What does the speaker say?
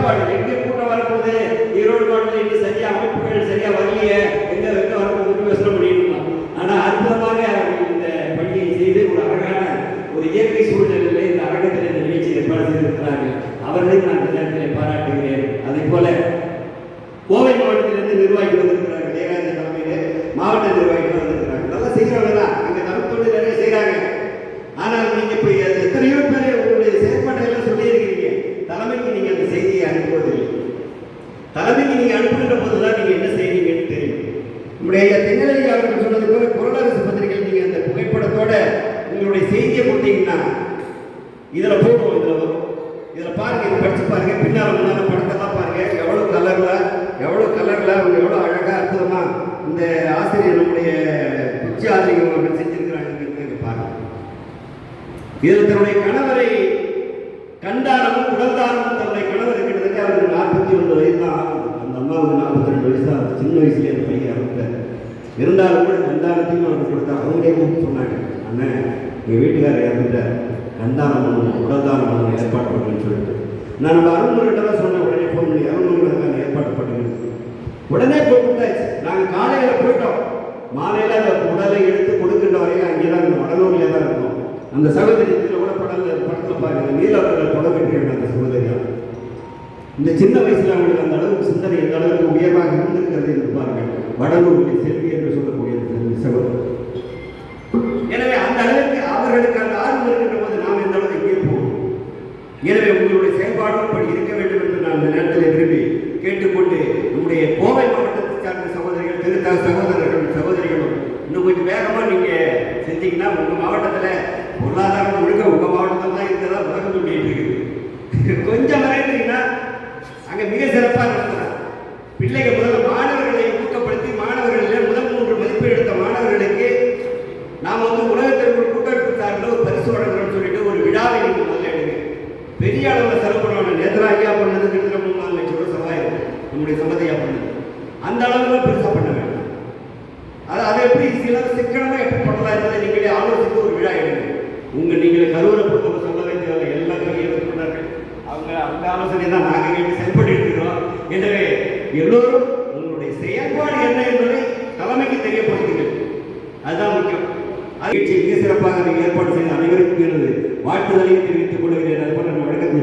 சாப்பாடு எங்கே கூட்டம் வரப்போகுது, ஈரோடு மாவட்டத்தில் இன்னும் சரியா அமைப்புகள் சரியா வரலையே, எங்க வரப்போகுதுன்னு யோசனை பண்ணிருக்கலாம். ஆனா அற்புதமாக இந்த பணியை செய்து ஒரு அழகான ஒரு இயற்கை சூழ்நிலையில இந்த அரங்கத்தில் இந்த நிகழ்ச்சி ஏற்பாடு செய்திருக்கிறார்கள். அவர்களையும் நான் இந்த நேரத்தில் பாராட்டுகிறேன். அதே போல கோவை மாவட்டத்திலிருந்து நிர்வாகிகள் வந்திருக்கிறார்கள். ஏகாந்த தலைமையிலே மாவட்ட நிர்வாகிகள் வந்திருக்கிறாங்க. நல்லா செய்கிறவங்க தான், அங்கே தமிழ்த்தோடு நிறைய செய்கிறாங்க. ஆனால் நீங்க இப்போ எத்தனையோ பேர் உங்களுடைய செயற்பாட்டை எல்லாம் சொல்லியிருக்கிறீங்க, தலைமைக்கு நீங்க அந்த செய்தியை அனுப்புவதில்லை. தலைமைக்கு நீங்க அனுப்புகின்ற போதுதான் நீங்க என்ன செய்வீங்கன்னு தெரியும். நம்முடைய தென்னலி அவர்கள் சொன்னது போல குரலரசு பத்திரிகையில் நீங்க அந்த புகைப்படத்தோட உங்களுடைய செய்தியை கொடுத்தீங்கன்னா இதுல போடுவோம், இதுல வரும், இதுல பாருங்க, இது படிச்சு பாருங்க, பின்னால் முன்னால படத்தெல்லாம் பாருங்க, எவ்வளவு கலர்ல அவங்க எவ்வளவு அழகா அற்புதமா இந்த ஆசிரியர் நம்முடைய உச்சி ஆசிரியர் அவர்கள் செஞ்சிருக்கிறாங்க பாருங்க. இதில் தன்னுடைய கணவரை கண்டாரமும் உடல்தாரமும் தன்னுடைய கணவர் கிட்டத்தட்ட அவருக்கு 41 வயசு தான் ஆகுது. அந்த அம்மாவுக்கு 42 வயசு தான். சின்ன வயசுலேயே அந்த பையன் இறந்துட்டார். இருந்தாலும் கூட கண்டாரத்தையும் அவருக்கு கொடுத்தா அவங்களே கூப்பிட்டு சொன்னாங்க, அண்ணன் எங்கள் வீட்டுக்காரர் இறந்துட்டார், கண்டாரம் பண்ணணும், உடல்தாரம் பண்ணணும், ஏற்பாடு பண்ணணும்னு சொல்லிட்டு. நான் நம்ம அருண்மொழிகிட்ட தான் சொன்னேன், உடனே ஃபோன் பண்ணி அருண்மொழிக்கான ஏற்பாடு பண்ணுங்க. உடனே கொடுத்தாச்சு. நாங்கள் காலையில் போயிட்டோம், மாலையில் அந்த உடலை எடுத்து கொடுக்கின்ற வரையும் அங்கே தான் இந்த வடலூர்லேயே தான் இருந்தோம். அந்த சகோதரி இதில் கூட படத்தில் பாருங்க, நீலவர்கள் படம் வெற்றியான அந்த சகோதரியா. இந்த சின்ன வயசுல அவங்களுக்கு அந்த அளவுக்கு சிந்தனை எந்த அளவுக்கு உயர்வாக இருந்திருக்கிறது என்று பாருங்கள். வடலூரில் செல்வி என்று சொல்லக்கூடிய சகோதரி. எனவே அந்த அளவுக்கு அவர்களுக்கு அந்த ஆர்வம் இருக்கின்ற போது நாம் எந்த அளவுக்கு இங்கே போவோம். எனவே உங்களுடைய செயல்பாடும் அப்படி இருக்க வேண்டும் என்று நான் இந்த நேரத்தில் விரும்பி கேட்டுக்கொண்டு, நம்முடைய கோவை மாவட்டத்தை சார்ந்த சகோதரிகள், திருத்தா சகோதரர்கள் சகோதரிகளும் இன்னும் கொஞ்சம் வேகமாக நீங்கள் செஞ்சீங்கன்னா உங்கள் மாவட்டத்தில் பொருளாதாரம் முழுக்க உங்கள் மாவட்டத்தில் தான் இருக்கிறதா உலகம் சொல்லிட்டு இருக்குது. கொஞ்சம் வரைந்தீங்கன்னா அங்கே மிக சிறப்பாக நடத்துகிறார். பிள்ளைகள் முதல்ல மாணவர்களை ஊக்கப்படுத்தி மாணவர்களில் முதல் 3 மதிப்பெண் எடுத்த மாணவர்களுக்கு நாம் உலகத்திற்கு கூட்டமைப்பு சார்ந்த ஒரு பரிசு வழங்குறோம்னு சொல்லிட்டு ஒரு விழாவை நீங்கள் முதல்ல எடுங்க. பெரிய அளவில் செலவு பண்ணுவாங்க. நேத்ராகியா பண்ணது கிட்டத்தட்ட 3-4 லட்சம் ரூபாய் செலவாயிருக்கு. நம்முடைய சமதையா பண்ணது அந்த அளவில் பெருசாக பண்ண வேண்டாம். அதை எப்படி சில சிக்கனமாக எப்படி பண்ணலாம் என்பதை நீங்களே ஆலோசித்து ஒரு விழா எடுங்க. நீங்களே கருவறை பொறுத்தவரை சொல்லவே தேவை, எல்லா கையும் சொன்னார்கள். அவங்க ஆலோசனை தான் நாங்கள் கேட்டு செயல்பட்டு இருக்கிறோம். எனவே எல்லோரும் உங்களுடைய செயல்பாடு என்ன என்பதை தலைமைக்கு தெரியப்படுத்துங்கள். அதுதான் முக்கியம். நிகழ்ச்சி மிக சிறப்பாக ஏற்பாடு செய்த அனைவருக்கும் எனது வாழ்த்துதலையும் தெரிவித்துக் கொள்கிறேன். அதுபோல நம்ம வழக்கத்தை